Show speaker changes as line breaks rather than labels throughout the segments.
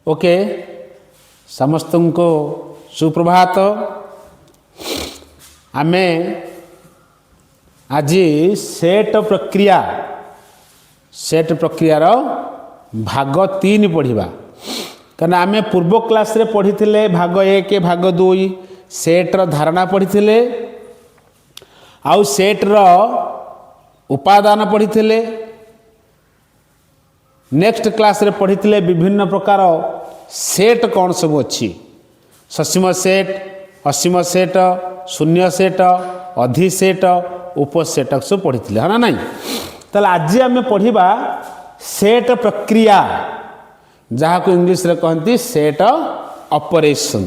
Okay समस्त को सुप्रभात। आमे आज सेट प्रक्रियार भाग 3 पढ़ा कहना आमे पूर्व क्लास रे पढ़ी थिले भाग 1 भाग 2 सेट्र धारणा पढ़ी थिले आउ सेट्र उपादान पढ़ी थिले। नेक्स्ट क्लास रे पढ़ी थिले विभिन्न प्रकार सेट कौन सब अच्छी ससीम सेट असीम सेट शून्य सेट अधि सेट उपसेट सब पढ़ी थिले हाँ ना नहीं। ताले आज आम पढ़ा सेट प्रक्रिया जहाँ को इंग्लिश रे कहती सेट ऑपरेशन।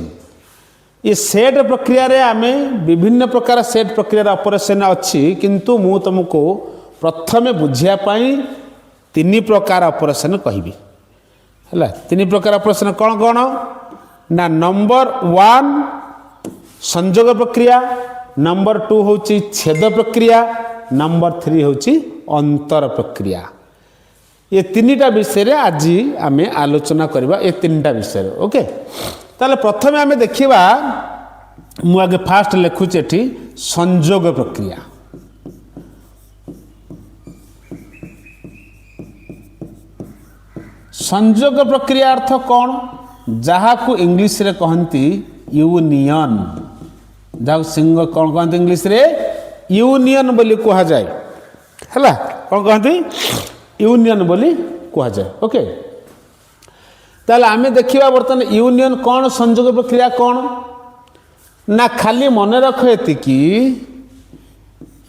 ये सेट प्रक्रिया रे आमे विभिन्न प्रकार सेट प्रक्रिया ऑपरेशन अच्छी किंतु मु तुमको प्रथमे बुझिया पाई 3 प्रकार ऑपरेशन कहबी है। 3 प्रकार ऑपरेशन कौन कौन ना नंबर 1 संयोग प्रक्रिया, नंबर 2 होची छेद प्रक्रिया, नंबर 3 होची अंतर प्रक्रिया। ये 3टा विषय आज आम आलोचना करबा ये 3टा विषय ओके। ताले प्रथमे आम देखिबा मु आगे फास्ट लिखुचे एठी संयोग प्रक्रिया। संयोग प्रक्रिया अर्थ कौन जहाँ को इंग्लिश रे कहती यूनियन जहाँ सिंग कौन कहते इंग्लिश रे यूनियन बोली कहा जाए है कौन कहती यूनियन बोली कहा जाए ओके। ताले आमे देखिबा बर्तन यूनियन कौन संयोग प्रक्रिया कौन ना खाली मन रख एतिकी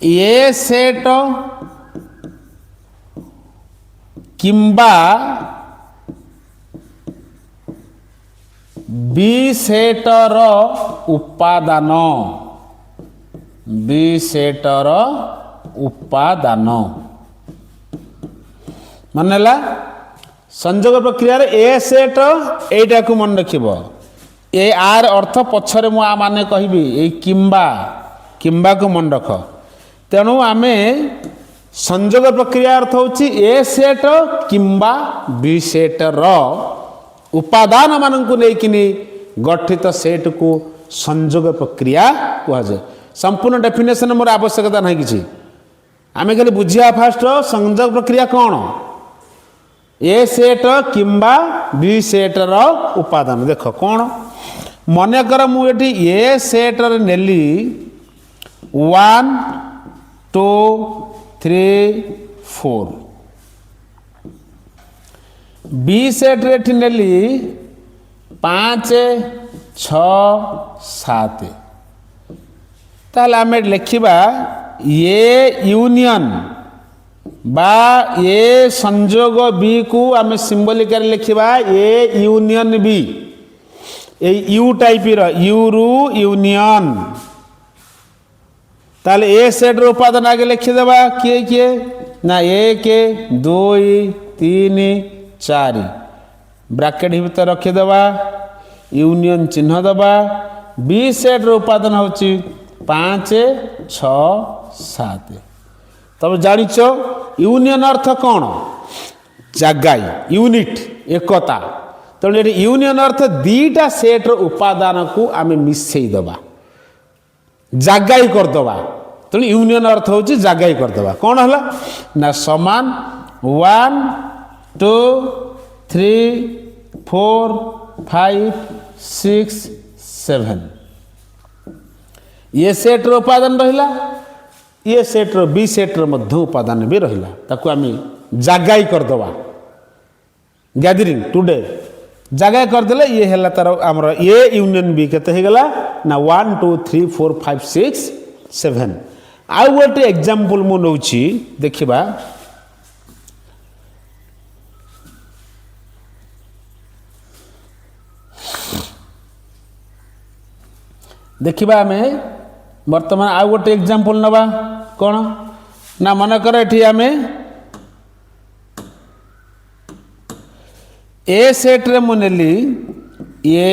ए सेट किंबा बी सेटर उपादान बी सेटर उपादान मानला संयोग प्रक्रिया रे ए सेट एटा को मन रखिबो ए आर अर्थ पछरे मु माने कहबी ए किंबा को मन रख। तेणु आमे संयोग प्रक्रिया अर्थ होची ए सेट किंबा बी सेटर उपादान मानक लेकिन गठित सेट को संयोग प्रक्रिया कहा जाए। संपूर्ण डेफिनेशन मोर आवश्यकता नहीं किसी आम खाली बुझिया फास्ट संयोग प्रक्रिया कौन ए सेट किंबा बी सेटर उपादान देख कौन मन कर मुझे ए सेटर नेली 1 2 3 4 बी सेट रे नेली 5 6 7 ताले आमे लिखिबा ये यूनियन बा ये संयोग बी को आमे सिंबलिक लिखिबा A union B A U type रो यू रु यूनियन ताले ए सेट रो उपादान आगे लिखिदेबा किए किए ना 1 2 3 4 ब्रैकेट भीतर रखिदेबा यूनियन चिन्ह दबा बी सेट रो उपादान होची 5 6 7 तब जानिच यूनियन अर्थ कौन जगाई यूनिट एकता। तेणु ये यूनियन अर्थ 2टा सेट रो उपादान को आम मिसई दबा जगाई करदबा। तेणु यूनियन अर्थ होची जगाई करदबा कौन हला ना समान 1 2 3 4 5 6 7 ये सेट रो उपादान रहिला ये सेट रो बी सेट रो मध्य उपादान भी रहिला ताकू आम जगाई करदबा गैदरिंग टुडे जगाई करदेले ये हैला तार हमर ए यूनियन बी केते हे गला ना 1 2 3 4 5 6 7 आउ गोटे एग्जांपल मु नउची देखिबा देखिबा हमें वर्तमान आउ गोटे एग्जांपल नबा कौन ना मन कर एठी आमे ए सेट रे मुनेली A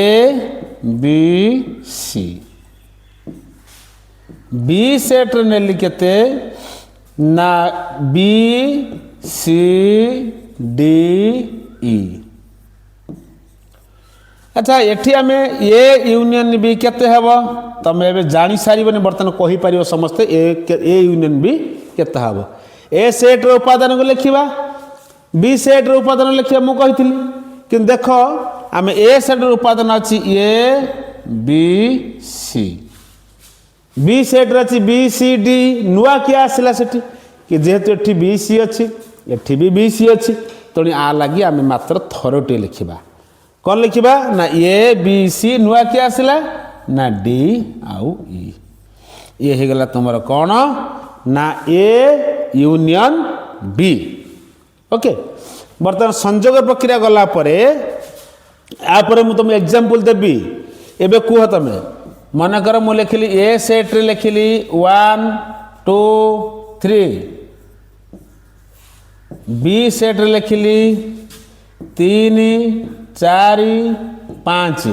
B C B set रे नेली केते ना बी सी डी ई अच्छा एठी आमे ए यूनियन बी केते हेबो तमे एबे जानि सारिबनी बर्तन कहि परियो समस्ते ए यूनियन बी केते हेबो ए सेट रो उपादान को लिखिबा बी सेट रो उपादान लिखिबा मु कहितली कि देखो आमे ए सेट रो उपादान अछि A B C B set रछि बी सी डी नुआ किया आसिला सेठी कि जेहेतु एठी बी सी अछि एठी भी बी सी अछि तणी आ लागि आमे मात्र थरोटे लिखिबा कौन लिखिबा ना ए बी सी नुआ किया आसिला ना डी आउ ई ये हे गला तुमर कौन ना ए यूनियन बी ओके बर्तमान संयोग प्रक्रिया गला परे आ परे मु तुम एग्जांपल देबी एबे कुह तमे मन कर मु लिखली ए सेट रे लिखली 1 2 3 बी सेट रे लिखली 3 4 5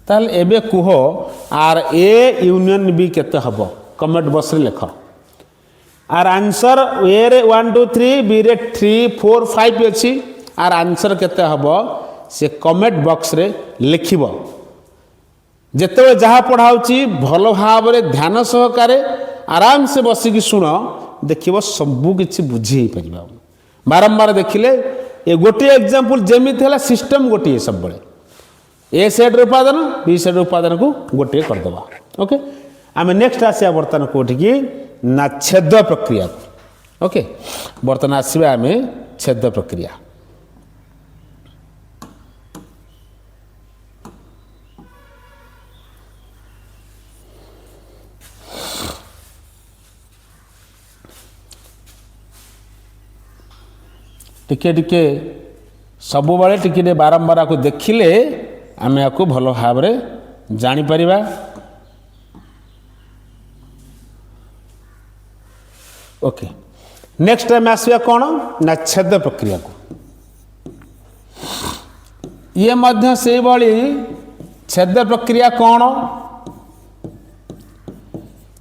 ताल एबे कुह आर ए यूनियन बी केते हबो कमेंट बॉक्स रे लिख आर आंसर ए रे 1 2 3 बी रे 3 4 5 अछि आर आंसर केते हबो से कमेंट बॉक्स रे लिखिबो जेते जहाँ पढ़ाऊँगी भल भाव ध्यान सहकारे आराम से बसिकी शुण देखिए सबू किसी बुझी पार बारंबार देखिले ये गोटे एग्जांपल जमी है सिस्टम गोटे सब ए सेट उपादान बी सेट उपादान को गोटे करदे ओके आम नेक्स्ट आसिया बर्तमान कौटी की ना छेद प्रक्रिया ओके बर्तमान आसवा आम छेद प्रक्रिया टिके टिके सबु बारे टिके बारंबार को देखिले आमे आको भलो भाव रे जानि परिबा ओके नेक्स्ट टाइम आसवा कौन ना छेद प्रक्रिया को ये मध्य से बड़ी छेद प्रक्रिया कौन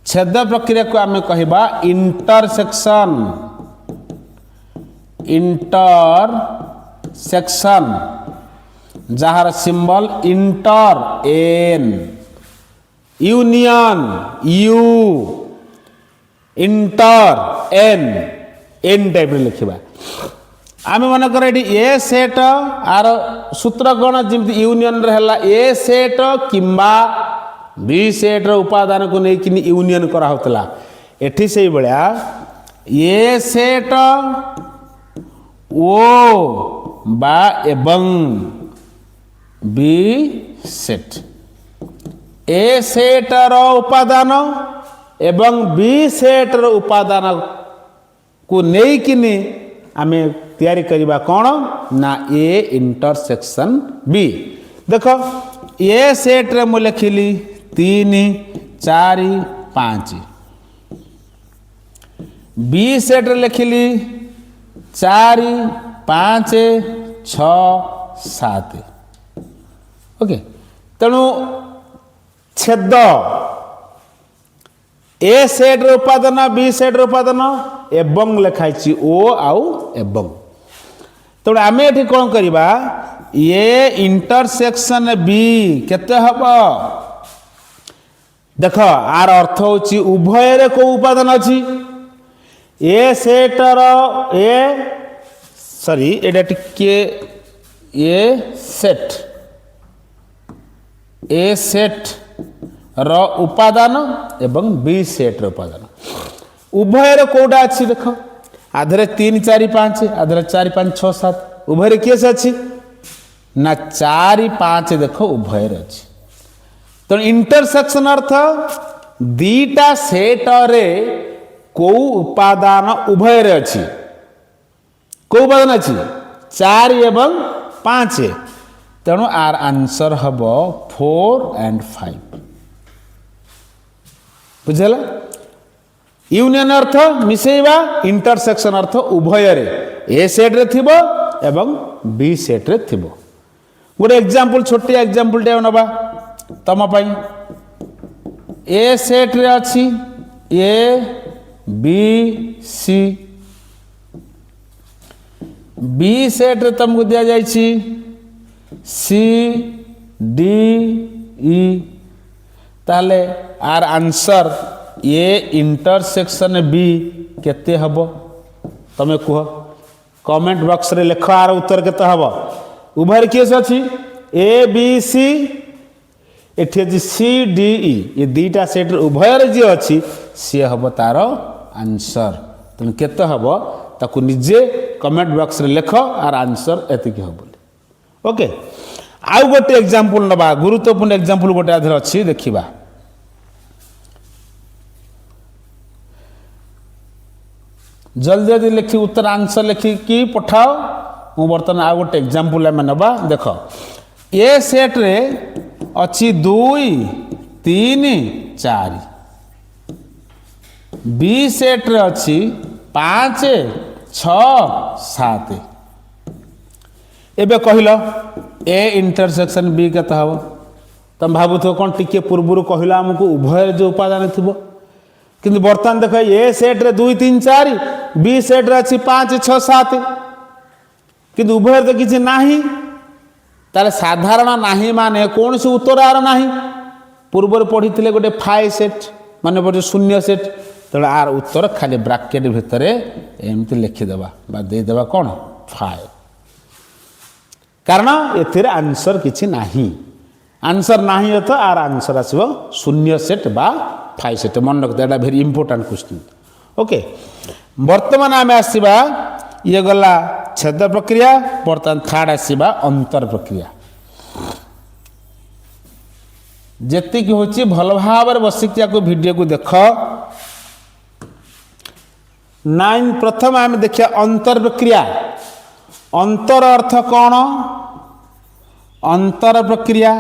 छेद प्रक्रिया को आमे कहिबा इंटरसेक्शन इंटरसेक्शन जहार symbol inter and union U inter and and type लिखा आम मन कर ए सेट आर सूत्र कौन जमी यूनियन रहा ए सेट किंबा बी सेट उपादान को लेकिन यूनियन कराला एठी से भाया ए सेट ओ बा एवं बी सेट ए सेट रो उपादान एवं बी सेट रो उपादान को लेकिन आमे तैयारी करिबा कौन ना ए इंटरसेक्शन बी देखो ए सेट रे मु लिखिली 3 4 5 बी सेट रे लिखिली 4 5 6 7 ओके तेणु छेद ए सेट रे उपादान बी सेट रे उपादान एवं लिखाई ओ आउ एवं तेणु आम ये कौन करवा ए इंटरसेक्शन बी केते हबो देख आर अर्थ होची उभय रे को उपादान अछि ए सेट रो ए सॉरी एटा टिके ए सेट रो उपादान एवं बी सेट रो उपादान उभय रे कोडा अछि देख आधरे 3 4 5 आधरे 4 5 6 7 उभय रे केस अछि ना 4 5 देख उभय रे अछि तो इंटरसेक्शन अर्थ दीटा सेट रे को उपादान उभय रे अछि को उपादान अछि 4 एवं 5 तेणु आर आंसर हबो 4 and 5 बुझला यूनियन अर्थ मिसेइबा इंटरसेक्शन अर्थ उभय रे ए सेट रे थिबो एवं बी सेट रे थिबो गोटे एग्जांपल छोटी एग्जांपल टे नबा तम पई ए सेट रे अछि A B C B set रे तुमको दिया जाइछि सी डी ई ताले आर आंसर ए इंटरसेक्शन बी केते हबो तमे कह कमेंट बॉक्स रे लिख आर उत्तर केते हबो उभर किए से अछि ए बी सी एठी अछि सी डी ई ये दुईटा सेट उभयर जे अछि सी हबो तार आंसर तमे केते हबो ताकू निजे कमेंट बॉक्स रे लिख आर आंसर एतिक हबो ओके आउ गोटे एग्जांपल नबा गुरुत्वपूर्ण एग्जांपल गोटे आधर अछि देखिबा जल्दी जल्दी लिखी उत्तर आंसर लिखी कि पठाओ मु बर्तमान आ गोटे एग्जांपल आम नबा देख ए सेट रे अच्छी 2 3 4 बी सेट रे अच्छी 5 6 7 एबे कहल ए इंटरसेक्शन बी केते हबो तुम भाबुथो कोन टिके पूर्वरु कहला हमको उभय जो उपादान थिबो किंतु बर्तमान देख ए सेट रे 2 3 4 बी सेट रे अछि 5 6 7 किंतु उभय तो किछि नाही ताले साधारण नाही माने कौन से उत्तर आर नाही पूर्व पढ़ी गोटे 5 सेट माने बोले शून्य सेट तो आर उत्तर खाली ब्रैकेट भितर एमती लिखिदेवा देदेवा कौन 5 कारण एथिरे आंसर किछि नाही आंसर नाही तो आर आंसर आसबो शून्य सेट बा 5 सेट मन रखते एटा वेरी इंपोर्टेंट क्वेश्चन ओके वर्तमान आम आसवा ये गला छेद प्रक्रिया बर्तमान थर्ड आसवा अंतर प्रक्रिया जेतिक होची भल भाव बसिक वीडियो को देख 9 प्रथम आम देखिया अंतर प्रक्रिया अंतर अर्थ कौन अंतर प्रक्रिया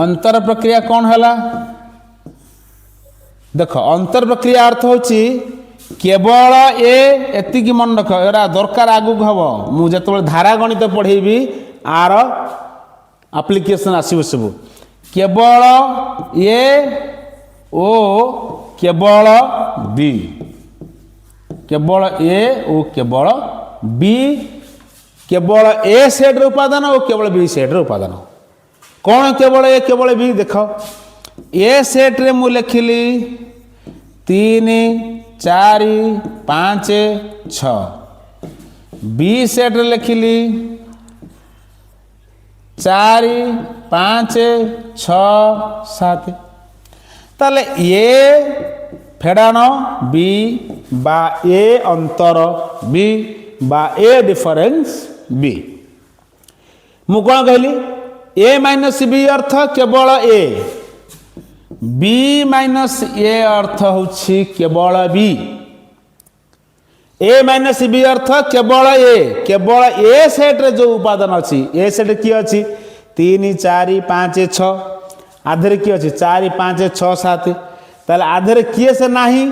अंतर प्रक्रिया कौन है देख अंतर प्रक्रिया अर्थ होची केवल एति मन रख एरा दरकार आगु हम मुझे धारा गणित पढ़ेबी आर एप्लिकेशन आसब सब केवल ए ओ केवल बी केवल ए ओ केवल बी केवल ए सेट उपादान और केवल बी सेट उपादान कौन केवल ए केवल बी देख ए सेट रे मु लिखिली 3 4 5 6 बी सेट रे लिखिली 4 5 6 7 ताले ए फेडान बी बा ए अंतर बी बा ए डिफरेंस बी मु कौन कहली ए माइनस बी अर्थ केवल ए बी माइनस ए अर्थ होछि केवल बी ए माइनस बी अर्थ केवल ए सेट रे जो उपादान अच्छी ए सेट किए अच्छी 3 4 5 6 आधे किए अच्छी 4 5 6 7 ताले आधे किए से नाही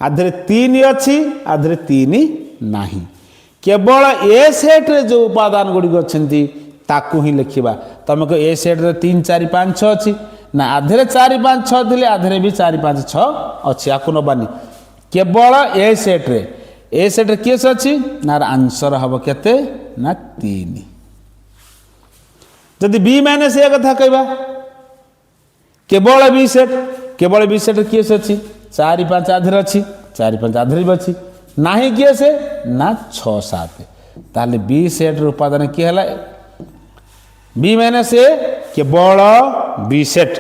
आधे 3 अच्छी आधे 3 नाही केवल ए सेट रे जो उपादान गुड़ी अच्छी ताकू ही लिखा तुम को ए सेट रे 3 4 5 6 अच्छी ना आधे 4 5 6 थे आधे भी 4 5 6 अच्छी आपको नबानी केवल ए सेट रे किए से अच्छी ना आंसर हम केते ना 3 जदि बी माइनस ए कथा कहबा केवल बी सेट किए से अच्छी 4 5 आधे अच्छी 4 5 आधे भी अच्छी नाही किए से ना 6 7 ताले बी सेट उपादान किए है बी माइनस ए केवल बी सेट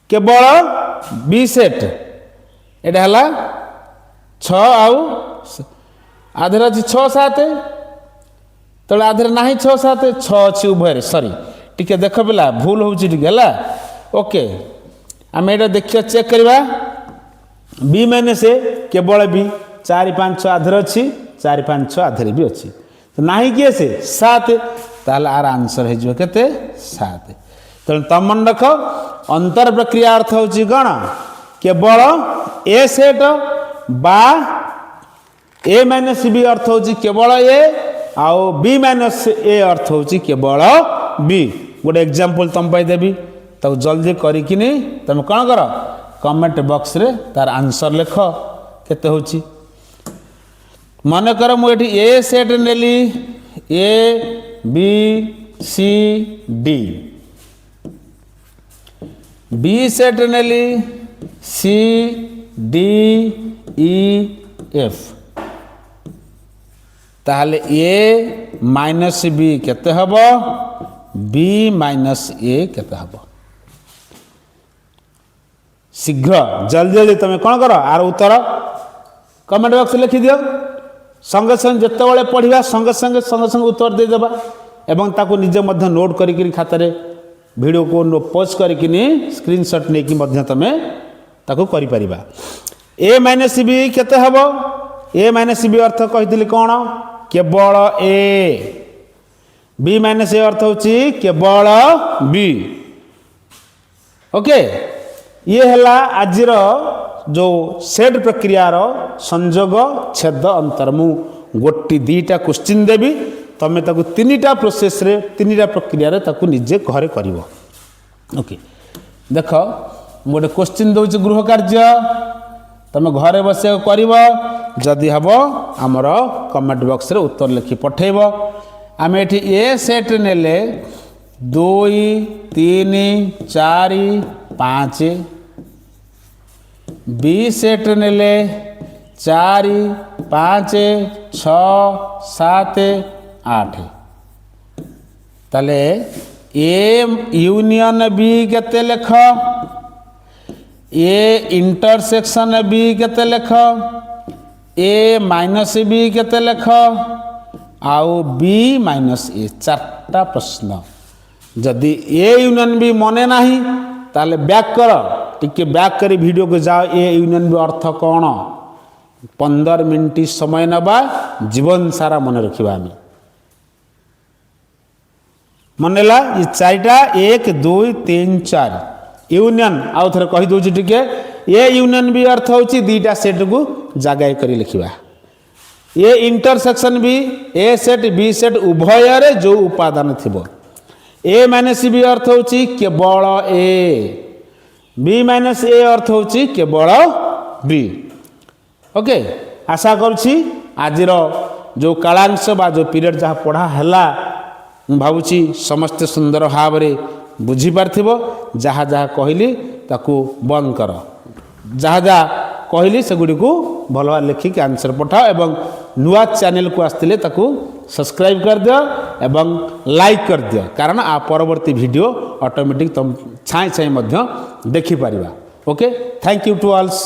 केवल बी सेट एटा हला 6 आउ आधे अच्छी 6 7 तो आधे नाही 6 7 6 अच्छी उभय सॉरी टिके देख पिला भूल होची टिके हला ओके आम एटा देखिए चेक करवा बी माइनस ए केवल बी 4 5 6 आधे अच्छी 4 5 6 आधे भी अच्छी तो नाही किए से 7 ताले आर आंसर है केते 7 तो तुम मन रख अंतर प्रक्रिया अर्थ होची कौन केवल ए सेट बा ए माइनस बी अर्थ होची केवल ए आउ बी माइनस ए अर्थ होची केवल बी गोटे एग्जांपल तुम पाई देबी तो जल्दी करिकिनी तुम कौन कर कमेंट बॉक्स रे तार आंसर लिख केते होची मनकर मुझे ए सेट नेली A B C D, B set नेली सी डी ई एफ, ताहले ए माइनस बी केते हबो, बी माइनस ए केते हबो। शीघ्र जल्दी जल्दी तुम कौन कर आर उत्तर कमेंट बॉक्स लिखि दियो। संगे संगे जिते पढ़ा संगे संगे उत्तर देदेबा एवं ताको निजे मध्य नोट करी खातार वीडियो को पोस्ट करी स्क्रीनशॉट नहीं कि तुम ताको करि परिबा। ए माइनस बी केते हबो, ए माइनस बी अर्थ कही कौन केवल ए, बी माइनस ए अर्थ होची केवल बी। ओके ये है आजिर जो सेट प्रक्रियार संजोग छेद अंतर। मु गोटी दीटा क्वेश्चन देवी तमें ताकू तीनटा प्रोसेस रे तीनटा प्रक्रिया रे ताकू निजे घरे करिवो। ओके देख गोटे क्वेश्चन दउछि गृह कार्य तमें घरे बसे करिवो, जदि हबो हमर कमेंट बॉक्स रे उत्तर लिखि पठेइबो। आमे एठी ए सेट नेले 2 3 4 5, बी सेट नेले 4 5 6 7 8, ताले ए यूनियन बी केते लेख, ए इंटरसेक्शन बी केते लेख, ए माइनस बी केते लेख, आउ बी माइनस ए। 4टा प्रश्न जदि ए यूनियन बी मने नाही ताले बैक कर, टिके बैक करी वीडियो को जाओ। ए यूनियन बी अर्थ कौन 15 मिनट समय नबा जीवन सारा मन रखिबा। आमी मनला ये 4टा 1 2 3 4 यूनियन आउ थरे कहि दोछि टिके। ए यूनियन बी अर्थ होछि दीटा सेट को जागाय करी लिखिबा। A intersection B A set B set उभय रे जो उपादान थिबो। ए माइनस बी अर्थ होछि केवल ए, बी माइनस ए अर्थ होछि केवल बी। ओके आशा करुछि आजिर जो कालांश बा जो पीरियड जहाँ पढ़ा हैला भावुछि समस्त सुंदर भाव रे बुझी पारथिबो। जहाँ जहाँ कहली ताकू बंद कर, जहाँ जहाँ कहली से गुडी को भल भाव लिखिक आंसर पठाओ एवं नुआ चैनल को आसतिले ताकू सब्सक्राइब कर दियो एवं लाइक कर दियो, कारण आ परवर्ती वीडियो ऑटोमेटिक तुम छाई छाई मध्य देखि परिबा। Okay thank you to ऑल्स।